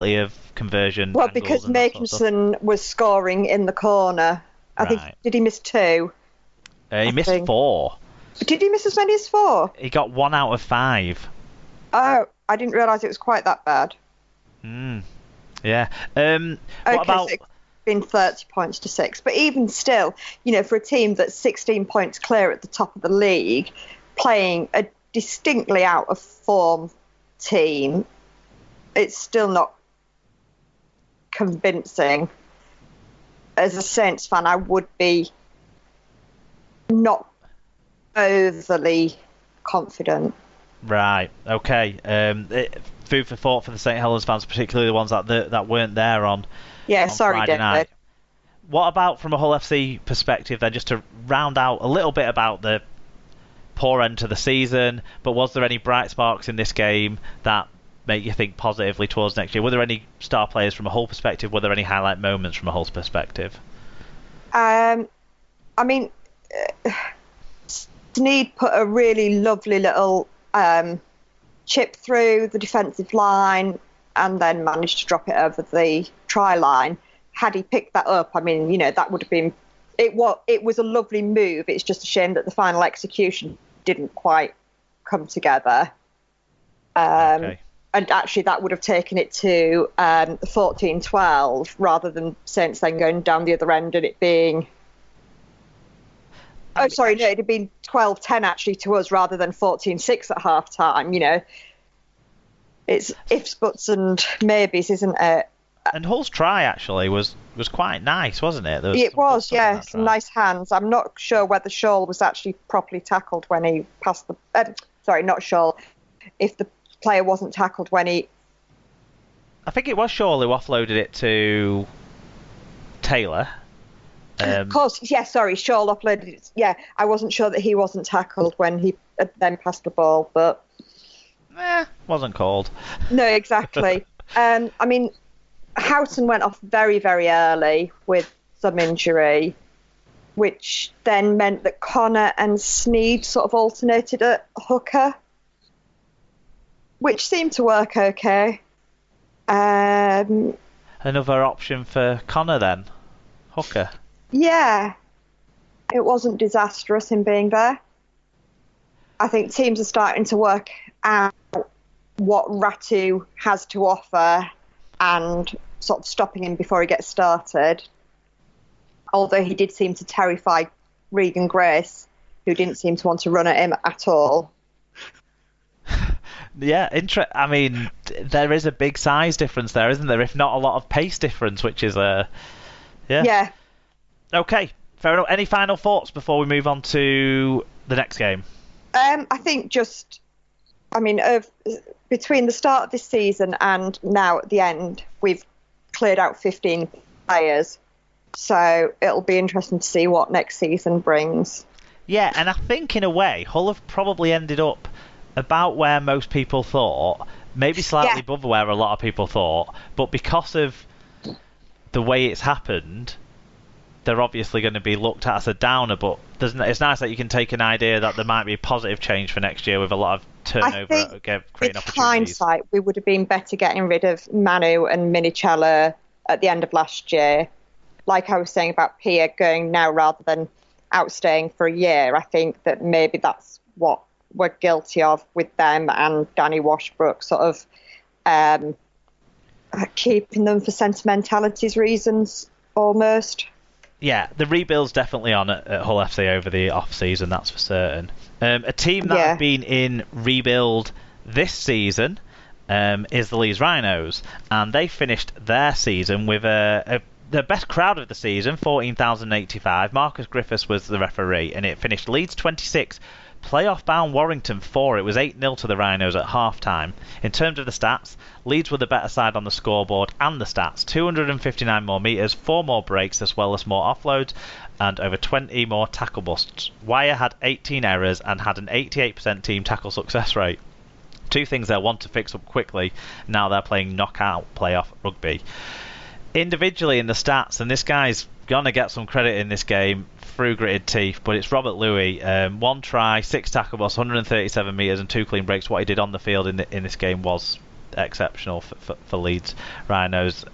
of conversion. Well, because Makinson was scoring in the corner. I think, did he miss 2? He missed 4. Did he miss as many as 4? He got 1 out of 5. Oh, I didn't realise it was quite that bad. Yeah. Okay, so it's been 30 points to 6. But even still, for a team that's 16 points clear at the top of the league, playing a distinctly out of form team, it's still not convincing. As a Saints fan, I would be not overly confident. Right. Okay. Food for thought for the St Helens fans, particularly the ones that weren't there on. Yeah, sorry, Friday David. Night. What about from a Hull FC perspective then, just to round out a little bit about the poor end to the season, but was there any bright sparks in this game that make you think positively towards next year? Were there any star players from a Hull perspective? Were there any highlight moments from a Hull's perspective? I mean, Sneed put a really lovely little chip through the defensive line and then managed to drop it over the try line. Had he picked that up, I mean, that would have been... It was a lovely move. It's just a shame that the final execution didn't quite come together. Okay. And actually, that would have taken it to 14-12 rather than Saints then going down the other end and it being... Oh, sorry, no, it'd have been 12-10 actually to us rather than 14-6 at half-time, It's ifs, buts and maybes, isn't it? And Hull's try, actually, was quite nice, wasn't it? It was, yeah, some nice hands. I'm not sure whether Shaw was actually properly tackled when he passed the... sorry, not Shaw. If the player wasn't tackled when he... I think it was Shaw who offloaded it to Taylor. Of course, yeah, sorry, Shaw offloaded it. Yeah, I wasn't sure that he wasn't tackled when he then passed the ball, but... Wasn't called. No, exactly. I mean, Houghton went off very, very early with some injury, which then meant that Connor and Sneed sort of alternated at hooker, which seemed to work okay. Another option for Connor then? Hooker? Yeah. It wasn't disastrous in being there. I think teams are starting to work out what Ratu has to offer and sort of stopping him before he gets started. Although he did seem to terrify Regan Grace, who didn't seem to want to run at him at all. Yeah, I mean, there is a big size difference there, isn't there? If not a lot of pace difference, which is Yeah. Okay, fair enough. Any final thoughts before we move on to the next game? I think between the start of this season and now at the end, we've cleared out 15 players. So it'll be interesting to see what next season brings. Yeah, and I think in a way, Hull have probably ended up about where most people thought, maybe slightly above where a lot of people thought, but because of the way it's happened, they're obviously going to be looked at as a downer, but it's nice that you can take an idea that there might be a positive change for next year with a lot of turnover, creating opportunities. With hindsight, we would have been better getting rid of Manu and Minichella at the end of last year. Like I was saying about Pia going now rather than outstaying for a year, I think that maybe that's what we're guilty of with them and Danny Washbrook, sort of keeping them for sentimentalities reasons almost. Yeah, the rebuild's definitely on at Hull FC over the off-season, that's for certain. A team that have been in rebuild this season is the Leeds Rhinos, and they finished their season with the best crowd of the season, 14,085. Marcus Griffiths was the referee, and it finished Leeds 26, playoff-bound Warrington 4. It was 8-0 to the Rhinos at half-time. In terms of the stats, Leeds were the better side on the scoreboard and the stats. 259 more metres, 4 more breaks, as well as more offloads, and over 20 more tackle busts. Wire had 18 errors and had an 88% team tackle success rate. Two things they'll want to fix up quickly now they're playing knockout playoff rugby. Individually in the stats, and this guy's going to get some credit in this game through gritted teeth, but it's Robert Louis. 1 try, 6 tackle busts, 137 metres and 2 clean breaks. What he did on the field in this game was exceptional for Leeds Rhinos.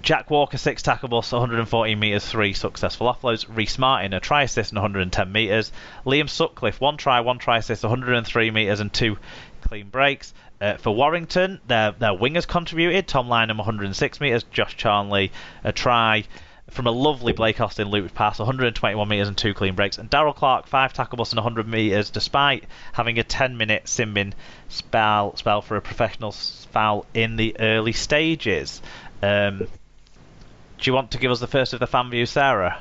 Jack Walker, 6 tackles, 114 metres, 3 successful offloads. Reece Martin, a try assist and 110 metres. Liam Sutcliffe, 1 try assist, 103 metres and 2 clean breaks. For Warrington, their wingers contributed. Tom Lynham, 106 metres. Josh Charnley, a try from a lovely Blake Austin looped pass, 121 metres and 2 clean breaks. And Darryl Clark, 5 tackles and 100 metres, despite having a 10-minute sin-bin spell for a professional foul in the early stages. Do you want to give us the first of the fan views, Sarah?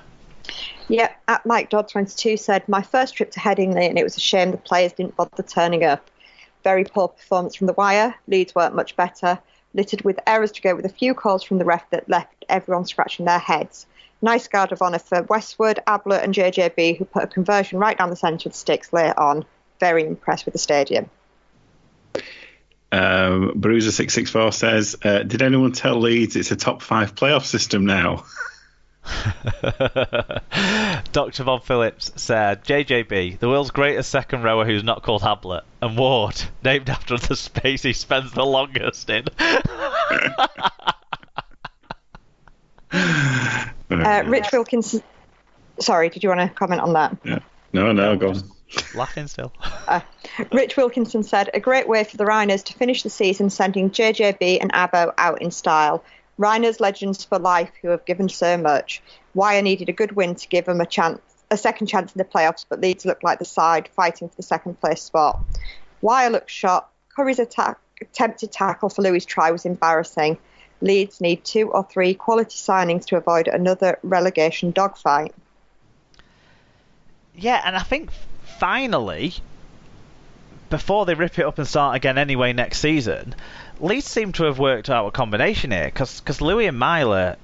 Yeah, at Mike Dodd 22 said, my first trip to Headingley and it was a shame the players didn't bother turning up. Very poor performance from the wire. Leeds weren't much better. Littered with errors to go with a few calls from the ref that left everyone scratching their heads. Nice guard of honour for Westwood, Ablett and JJB, who put a conversion right down the centre of the sticks later on. Very impressed with the stadium. Bruiser664 says, did anyone tell Leeds it's a top 5 playoff system now? Dr. Von Phillips said, JJB, the world's greatest second rower who's not called Ablett, and Ward, named after the space he spends the longest in. Rich Wilkinson. Sorry, did you want to comment on that? Yeah. No, go on. Laughing still. Rich Wilkinson said, a great way for the Rhinos to finish the season sending JJB and Abbo out in style. Rhinos legends for life who have given so much. Wire needed a good win to give them a second chance in the playoffs, but Leeds looked like the side fighting for the second place spot. Wire looked shot. Curry's attempted tackle for Louis' try was embarrassing. Leeds need 2 or 3 quality signings to avoid another relegation dogfight. Yeah, and I think finally, before they rip it up and start again anyway next season, Leeds seem to have worked out a combination here, because Louis and Myler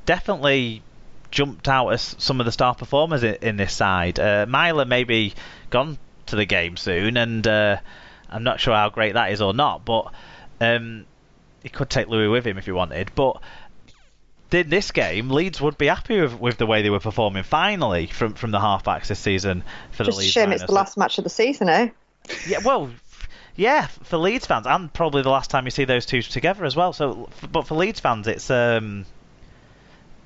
definitely jumped out as some of the star performers in this side. Myler may be gone to the game soon, and I'm not sure how great that is or not, but he could take Louis with him if he wanted. But in this game, Leeds would be happy with the way they were performing finally from the halfbacks this season for the Leeds. Just a shame it's the last match of the season, eh? Yeah, well, yeah, for Leeds fans, and probably the last time you see those two together as well. But for Leeds fans, it's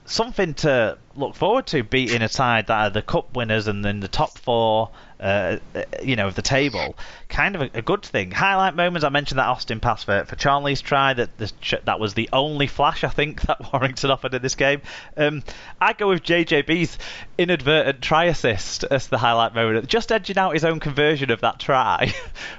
something to look forward to, beating a side that are the cup winners and in the top 4, of the table. Kind of a good thing. Highlight moments, I mentioned that Austin pass for Charnley's try. That was the only flash, I think, that Warrington offered in this game. I go with JJB's inadvertent try assist as the highlight moment, just edging out his own conversion of that try.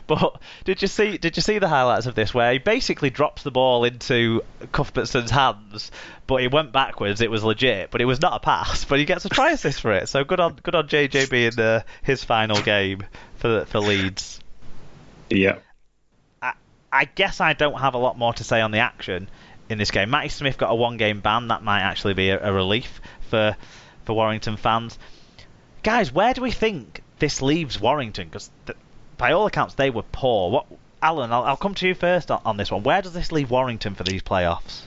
But did you see the highlights of this, where he basically drops the ball into Cuthbertson's hands, but he went backwards? It was legit, but it was not a pass. But he gets a try assist for it. So good on JJB in his final game for Leeds. Yeah. I guess I don't have a lot more to say on the action in this game. Matty Smith got a 1-game ban. That might actually be a relief for Warrington fans. Guys, where do we think this leaves Warrington? Because by all accounts, they were poor. Alan, I'll come to you first on this one. Where does this leave Warrington for these playoffs?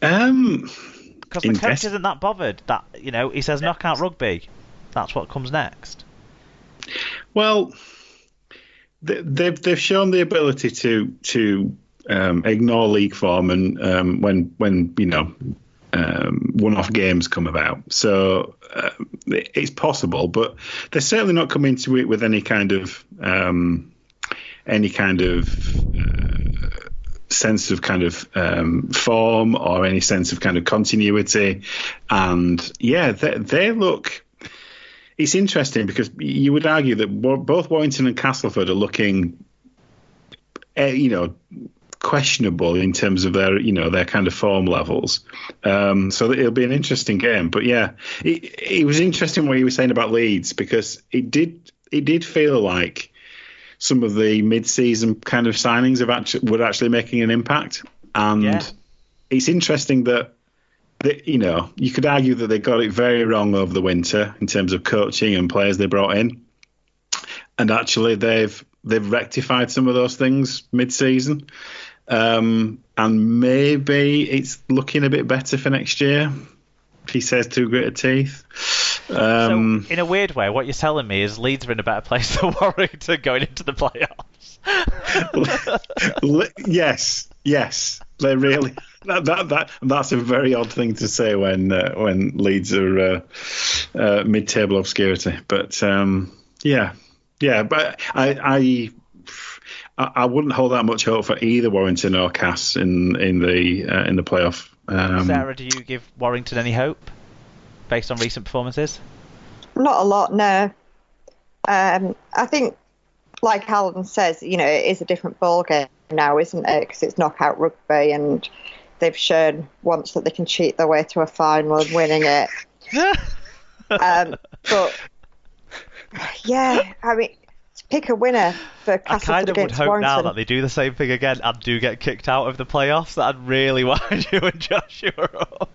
Because the coach isn't that bothered. That he says knockout rugby. That's what comes next. Well, they've shown the ability to ignore league form and when one-off games come about. So it's possible, but they're certainly not coming to it with any kind of sense of kind of form or any sense of kind of continuity. And yeah, they look. It's interesting because you would argue that both Warrington and Castleford are looking, questionable in terms of their kind of form levels. So it'll be an interesting game. But yeah, it was interesting what you were saying about Leeds, because it did feel like some of the mid-season kind of signings were actually making an impact. And it's interesting that you could argue that they got it very wrong over the winter in terms of coaching and players they brought in, and actually they've rectified some of those things mid-season, and maybe it's looking a bit better for next year. He says through gritted teeth. So, in a weird way, what you're telling me is Leeds are in a better place than Warrington going into the playoffs. Yes, they really. That's a very odd thing to say when Leeds are mid-table obscurity. But yeah. But I wouldn't hold that much hope for either Warrington or Cass in the playoff. Sarah, do you give Warrington any hope based on recent performances? Not a lot, no. I think, like Alan says, it is a different ball game now, isn't it? Because it's knockout rugby, and they've shown once that they can cheat their way to a final and winning it. But yeah, I mean, to pick a winner for Castleford I kind of would against hope Warrington. now that they do the same thing again and do get kicked out of the playoffs, that I'd really wind you and Joshua up.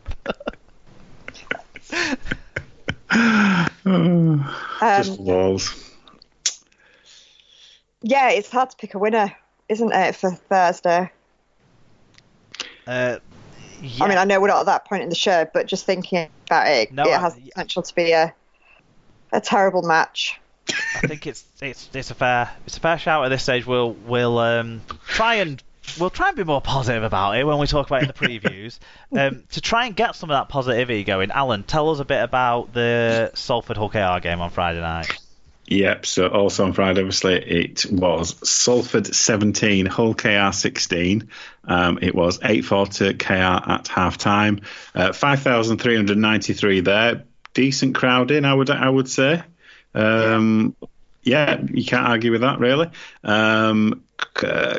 Just walls. Yeah, it's hard to pick a winner, isn't it, for Thursday? Yeah. I mean, I know we're not at that point in the show, but just thinking about it, it has the potential to be a terrible match. I think it's a fair shout at this stage. We'll try and be more positive about it when we talk about it in the previews. To try and get some of that positivity going, Alan, tell us a bit about the Salford Hull KR game on Friday night. Yep, so also on Friday, obviously, it was Salford 17, Hull KR 16. It was 8-4 to KR at half-time. 5,393 there. Decent crowd in, I would say. Yeah, you can't argue with that, really.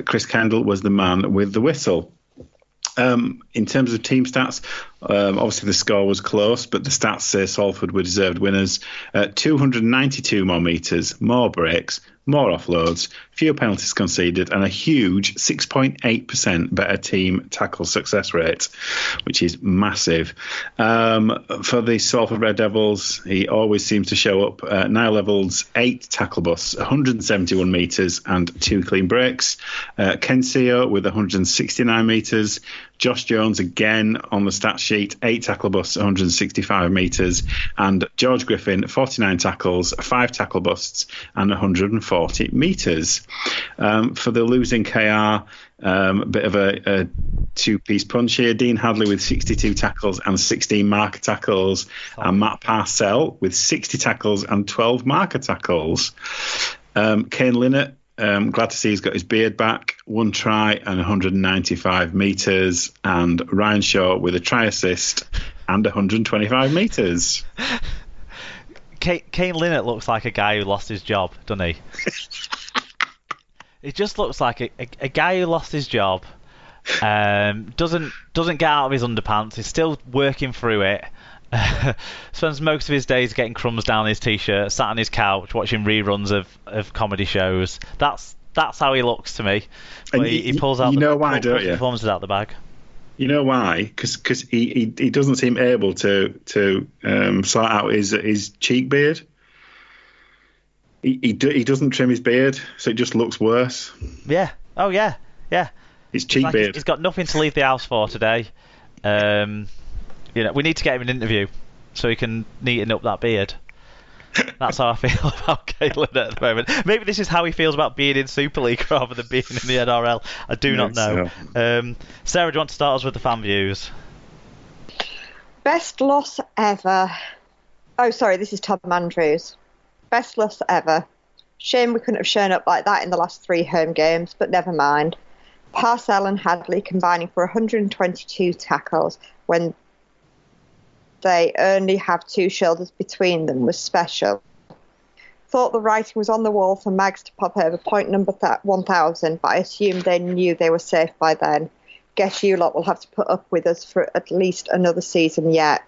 Chris Kendall was the man with the whistle. In terms of team stats, obviously the score was close, but the stats say Salford were deserved winners. 292 more metres, more breaks, more offloads, fewer penalties conceded, and a huge 6.8% better team tackle success rate, which is massive. For the Salford Red Devils, he always seems to show up. Niall Evalds, 8 tackle busts, 171 metres and 2 clean breaks. Ken Seo with 169 metres. Josh Jones again on the stat sheet, 8 tackle busts, 165 metres, and George Griffin, 49 tackles, 5 tackle busts, and 140 metres. For the losing KR, a bit of a two-piece punch here. Dean Hadley with 62 tackles and 16 marker tackles, and Matt Parcell with 60 tackles and 12 marker tackles. Kane Linnett, glad to see he's got his beard back. 1 try and 195 metres. And Ryan Shaw with a try assist and 125 metres. Kane Linnett looks like a guy who lost his job, doesn't he? He just looks like a guy who lost his job. Doesn't get out of his underpants. He's still working through it. Spends most of his days getting crumbs down his t-shirt, sat on his couch watching reruns of comedy shows. That's how he looks to me. But he pulls out performances out the bag. You know why? Because he doesn't seem able to sort out his cheek beard. He doesn't trim his beard, so it just looks worse. Yeah. Oh yeah. Yeah. His cheek beard. He's got nothing to leave the house for today. We need to get him an interview so he can neaten up that beard. That's how I feel about Caitlin at the moment. Maybe this is how he feels about being in Super League rather than being in the NRL. I do not know. So. Sarah, do you want to start us with the fan views? Best loss ever. Oh, sorry, this is Tom Andrews. Best loss ever. Shame we couldn't have shown up like that in the last 3 home games, but never mind. Parcell and Hadley combining for 122 tackles when they only have 2 shoulders between them was special. Thought the writing was on the wall for Mags to pop over point number 1,000, but I assumed they knew they were safe by then. Guess you lot will have to put up with us for at least another season yet.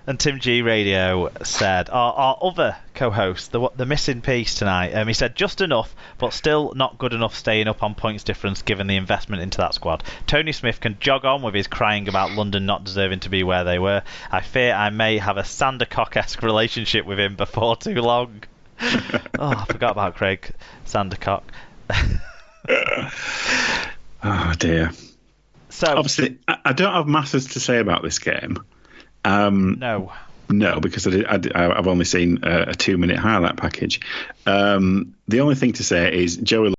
And Tim G Radio said, our other co-host, the missing piece tonight, he said, just enough, but still not good enough staying up on points difference given the investment into that squad. Tony Smith can jog on with his crying about London not deserving to be where they were. I fear I may have a Sandercock-esque relationship with him before too long. I forgot about Craig Sandercock. Oh, dear. So, obviously, I don't have masses to say about this game. No. No, because I've only seen a 2-minute highlight package. The only thing to say is Joey